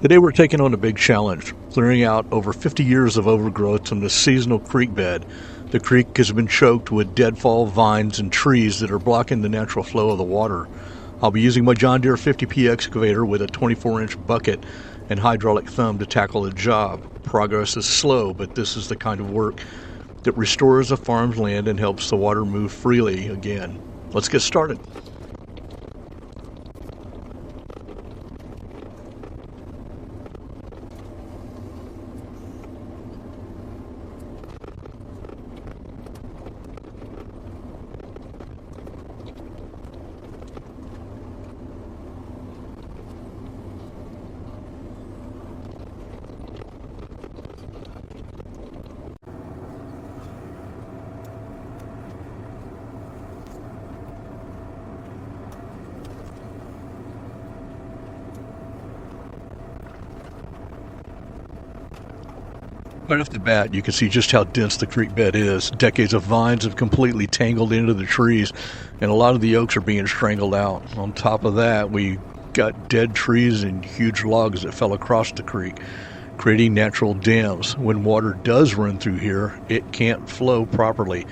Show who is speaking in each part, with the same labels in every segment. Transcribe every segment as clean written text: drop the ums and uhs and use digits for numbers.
Speaker 1: Today we're taking on a big challenge, clearing out over 50 years of overgrowth from this seasonal creek bed. The creek has been choked with deadfall vines and trees that are blocking the natural flow of the water. I'll be using my John Deere 50P excavator with a 24-inch bucket and hydraulic thumb to tackle the job. Progress is slow, but this is the kind of work that restores a farm's land and helps the water move freely again. Let's get started. Right off the bat, you can see just how dense the creek bed is. Decades of vines have completely tangled into the trees, and a lot of the oaks are being strangled out. On top of that, we got dead trees and huge logs that fell across the creek, creating natural dams. When water does run through here, it can't flow properly.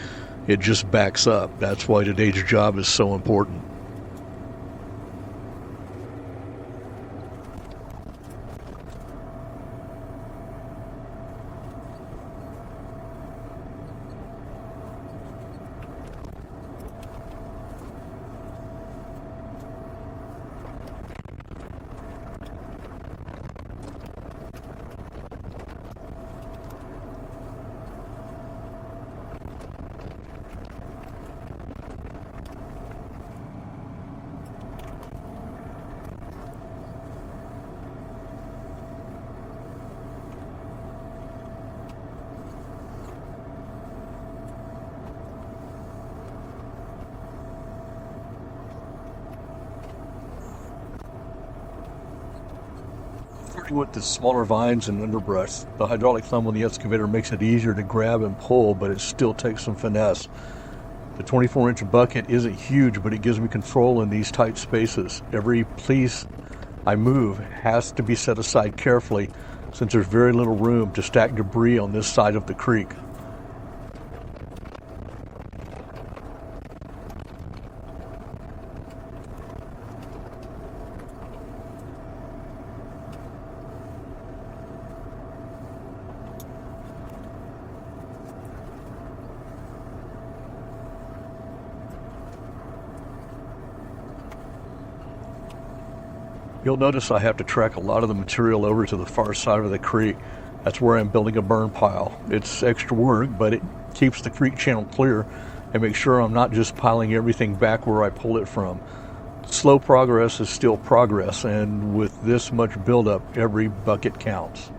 Speaker 1: It just backs up. That's why today's job is so important. Starting with the smaller vines and underbrush, the hydraulic thumb on the excavator makes it easier to grab and pull, but it still takes some finesse. The 24-inch bucket isn't huge, but it gives me control in these tight spaces. Every piece I move has to be set aside carefully, since there's very little room to stack debris on this side of the creek. You'll notice I have to track a lot of the material over to the far side of the creek. That's where I'm building a burn pile. It's extra work, but it keeps the creek channel clear and makes sure I'm not just piling everything back where I pulled it from. Slow progress is still progress, and with this much buildup, every bucket counts.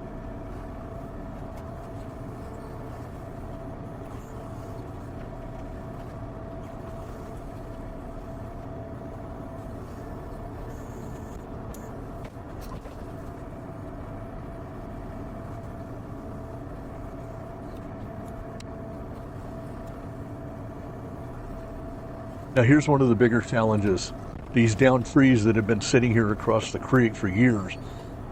Speaker 1: Now here's one of the bigger challenges. These downed trees that have been sitting here across the creek for years.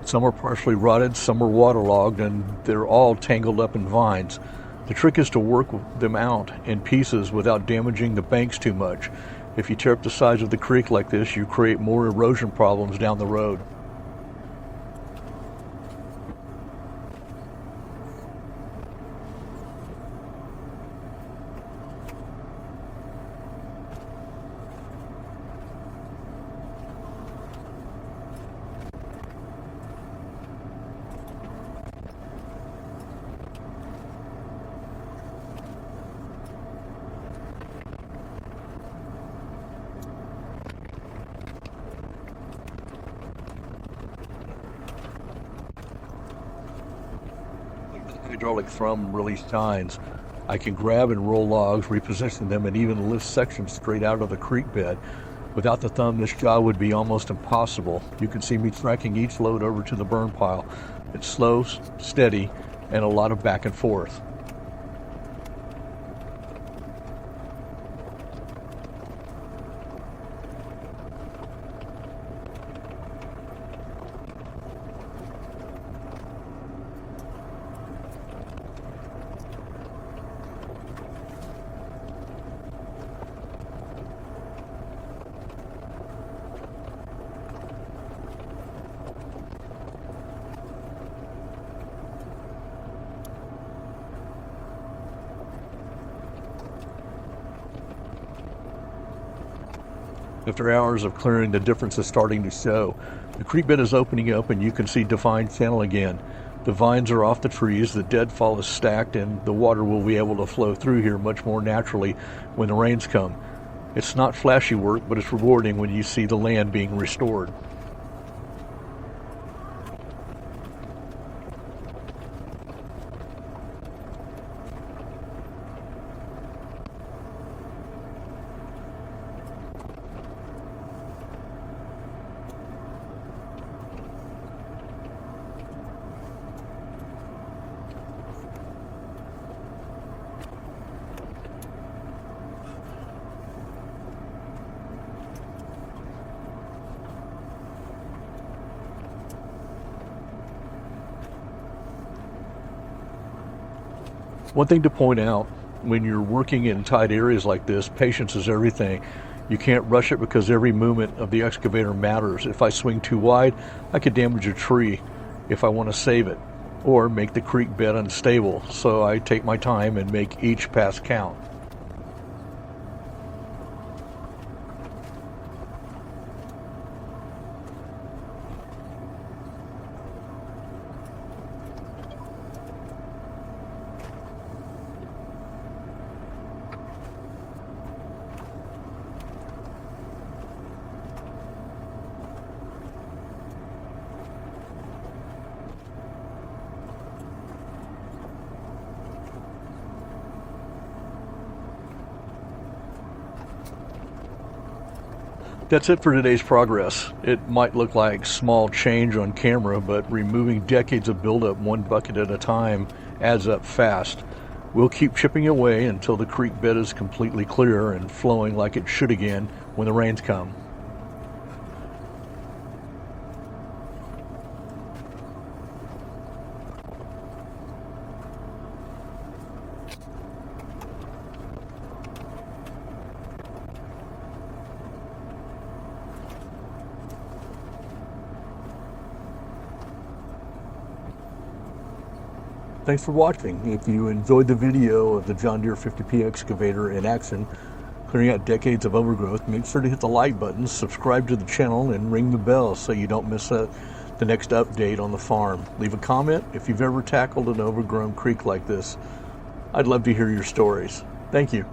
Speaker 1: Some are partially rotted, some are waterlogged, and they're all tangled up in vines. The trick is to work them out in pieces without damaging the banks too much. If you tear up the sides of the creek like this, you create more erosion problems down the road. Hydraulic thumb really shines. I can grab and roll logs, reposition them, and even lift sections straight out of the creek bed. Without the thumb, this job would be almost impossible. You can see me tracking each load over to the burn pile. It's slow, steady, and a lot of back and forth. After hours of clearing, the difference is starting to show. The creek bed is opening up and you can see defined channel again. The vines are off the trees, the deadfall is stacked, and the water will be able to flow through here much more naturally when the rains come. It's not flashy work, but it's rewarding when you see the land being restored. One thing to point out, when you're working in tight areas like this, patience is everything. You can't rush it because every movement of the excavator matters. If I swing too wide, I could damage a tree if I want to save it, or make the creek bed unstable. So I take my time and make each pass count. That's it for today's progress. It might look like small change on camera, but removing decades of buildup one bucket at a time adds up fast. We'll keep chipping away until the creek bed is completely clear and flowing like it should again when the rains come. Thanks for watching. If you enjoyed the video of the John Deere 50P excavator in action, clearing out decades of overgrowth, make sure to hit the like button, subscribe to the channel, and ring the bell so you don't miss the next update on the farm. Leave a comment if you've ever tackled an overgrown creek like this. I'd love to hear your stories. Thank you.